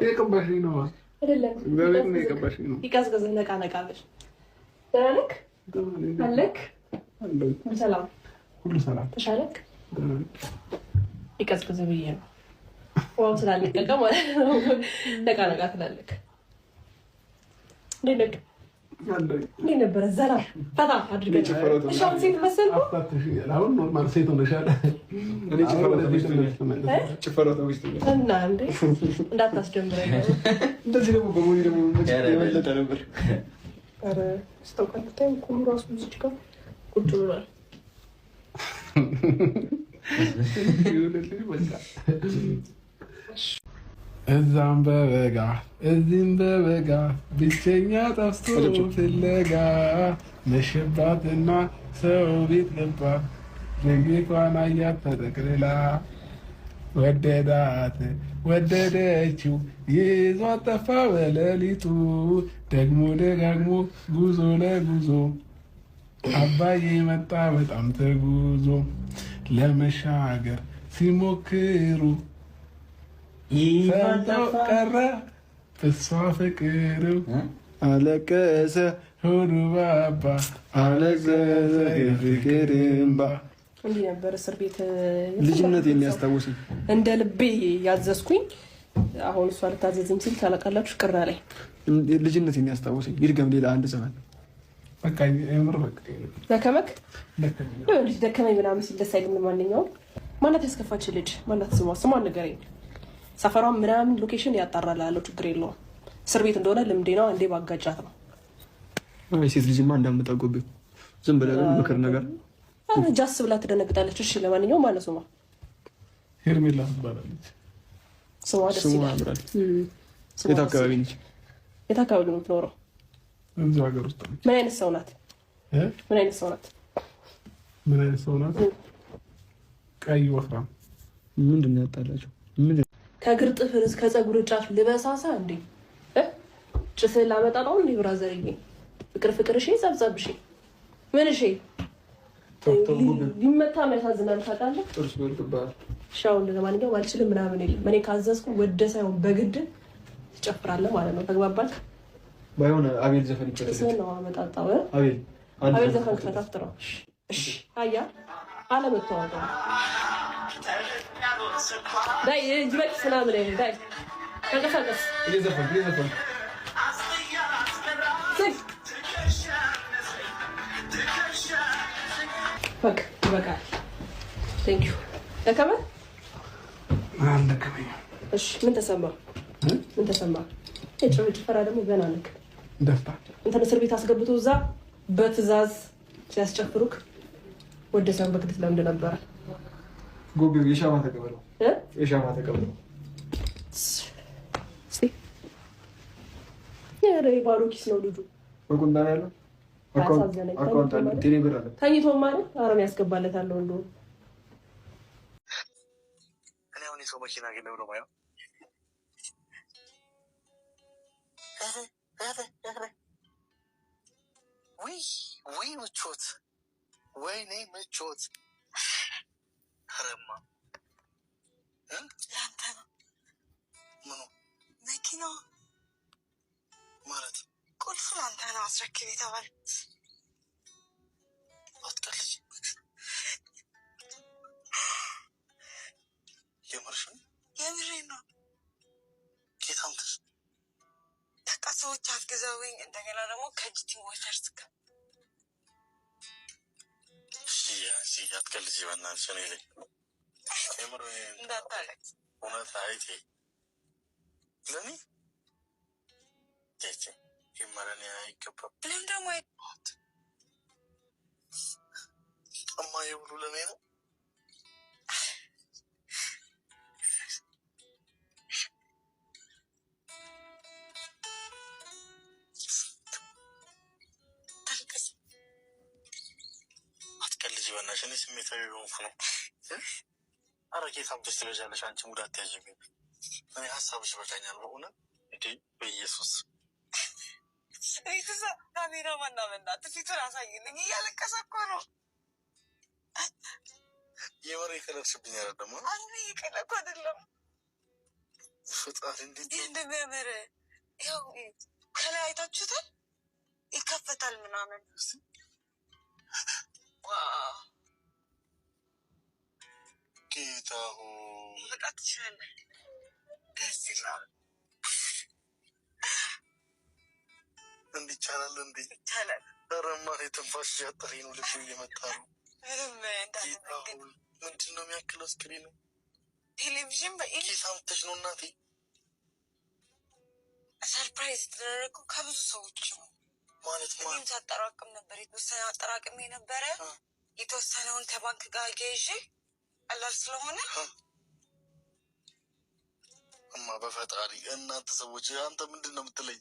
የቀባሽኝ ነው አይደለም? እግዚአብሔር ነው የቀባሽኝ ነው። ይቀዝቅዝ ነቃ ነቃ በል። ደህና ነህ? አለክ? ሰላም ሁሉ ሰላም። ተሻለክ? ይቀዝቅዝ ብዬ ነው ዋው ስላለቀቀ ማለት ነው። ነቃ ነቃ ትላለክ። እንዴት ነበረ? ዘና ፈታ አድርገን እሻው ሴት መሰልኩ። አሁን ኖርማል ሴት ሆነሻል። እኔ ጭፈራው ተውስተኛል እና እንዴ እንዳታስጀምረኝ። እንደዚህ ደግሞ በሞኒ ደግሞ የበለጠ ነበር። ኧረ ስተውቀልታይ ኩሉ ራሱ እዚህ ጋር ቁጭ ብሏል። እዛም በበጋ እዚህም በበጋ ብቸኛ ጠፍቶ ፍለጋ መሸባትና ሰው ቤት ገባ ድንግቷን አያት ተጠቅልላ ወደዳት ወደደችው ይዟት ጠፋ በሌሊቱ ደግሞ ደጋግሞ ጉዞ ለጉዞ አባዬ መጣ በጣም ተጉዞ ለመሻገር ሲሞክሩ ሰምተው ቀረ እሷ ፍቅሩ አለቀሰ ሆዱ ባባ አለቀሰ የፍቅር እምባ። እንዲህ ነበር እስር ቤት ልጅነት የሚያስታውስኝ እንደ ልቤ ያዘዝኩኝ። አሁን እሷ ልታዘዝኝ ሲል ታለቃላችሁ ቅራ ላይ ልጅነት የሚያስታውስኝ ይድገም ሌላ አንድ ዘመን በቃ የምር በቃ ደከመክ ልጅ ደከመኝ ምናምን ሲል ደስ አይልም። ማንኛውም ማናት ያስከፋች ልጅ ማናት? ስሟን ንገረኝ። ሰፈሯን ምናምን ሎኬሽን ያጣራል ያለው ችግር የለውም። እስር ቤት እንደሆነ ልምዴ ነው። አንዴ ባጋጫት ነው። አይ ሴት ልጅማ እንዳምጣጎብኝ ዝም ብለህ ምክር ነገር ጃስ ብላ ትደነግጣለች። እሺ ለማንኛውም ማነው ስሟ? ሄርሜላ ትባላለች። ስሟ ደስ ይላል። የት አካባቢ ነች? የት አካባቢ ነው የምትኖረው? እዚህ ሀገር ውስጥ ነው። ምን አይነት ሰው ናት? ምን አይነት ሰው ናት? ምን አይነት ሰው ናት? ቀይ ወፍራም። ምንድን ነው ያጣላችሁ? ከእግር ጥፍር እስከ ፀጉር ጫፍ ልበሳሳ እንዴ? ጭስ ላመጣ ነው እንዴ? ብራዘርዬ ፍቅር ፍቅር እሺ፣ ጸብጸብ እሺ፣ ምን እሺ፣ ሊመታ ያሳዝናል። ታውቃለህ? ጥርስ ወልቅባል። ሻው ለማንኛውም አልችልም ምናምን የለም። እኔ ካዘዝኩ ወደ ሳይሆን በግድ ትጨፍራለህ ማለት ነው። ተግባባል? ባይሆን አቤል ዘፈን ይጨፍራል ነው አመጣጣው። አቤል ዘፈን ከተፈጥረው እሺ፣ አያ አለመተዋወቅ ዳይ ጅበቅ ሰላም ላይ ዳይ ተንቀሳቀስ እየዘፈን በቃ ይበቃል። ቴንክ ዩ ደከመ አልደከመኝም። እሺ ምን ተሰማ? ምን ተሰማ? ጭፈራ ደግሞ ገና ነክ ደፋ እንትን እስር ቤት አስገብቶ እዛ በትዕዛዝ ሲያስጨፍሩክ ወደ ሰው በክት ለምድ ነበረ። ጎቢው የሻማ ተቀበለው የሻማ ተቀበለው ያሬ ባሮ ኪስ ነው ልጁ ወቁንዳ ያለው አካውንት አለ ቴሌብር አለ ታይቶ ማለት አረም ያስገባለታል ወንዶ እኔ አሁን የሰው መኪና ግን ነው ማየው ወይ ምቾት ወይኔ ምቾት አረማ ያንተ ነው ምኑ መኪናው ማለት ቁልፍ ላንተ ነው አስረክብ የተባለ አትቀልጅ የምርሽ ነው ጌታንተስ በቃ ሰዎች አፍግዘውኝ እንደገና ደግሞ ከጅቲ ወተርስ እሺ አትቀልጅ በእናትሽ እኔ ላይ የምር እንዳታለቅስ እውነት አይቴ ለኔ ቴቴ ይመረን አይገባም። ለምን ደግሞ አይት እማዬ ብሉ ለኔ ነው አትቀልጅ በእናትሽ እኔ ስሜታዊ ሆንኩ ነው። ኧረ ጌታም ደስ ትበጃለሽ አንቺ ሙድ አትያዥኝ። እኔ ሀሳብሽ በቃኛል በእውነት እንዴ በኢየሱስ ቤተሰብ ካሜራ ማናመና ፊቱን አሳይልኝ እያለቀሰ እኮ ነው። የወሬ ከለርሽብኝ አይደለም አንዴ ከለርኩ አይደለም ፈጣሪ እንዴት እንደሚያምር ያው ከላይ አይታችሁታል ይከፈታል ምናምን ዋው ጌታሁ በቃ ትችላለህ ደስ ይላል እንዲቻላል እንዴ ይቻላል ረማ የተንፋሽ ያጠረኝ ነው ልብ እየመጣ ነው ምንድን ነው የሚያክለው ስክሪኑ ቴሌቪዥን በኢኪስ አምጥተሽ ነው እናቴ ሰርፕራይዝ ተደረገው ከብዙ ሰዎች ነው ማለት እኔም ሳጠራቅም ነበር የተወሰነ አጠራቅሜ ነበረ የተወሰነውን ከባንክ ጋር ገይዤ አላል ስለሆነ እማ በፈጣሪ እናንተ ሰዎች አንተ ምንድን ነው የምትለኝ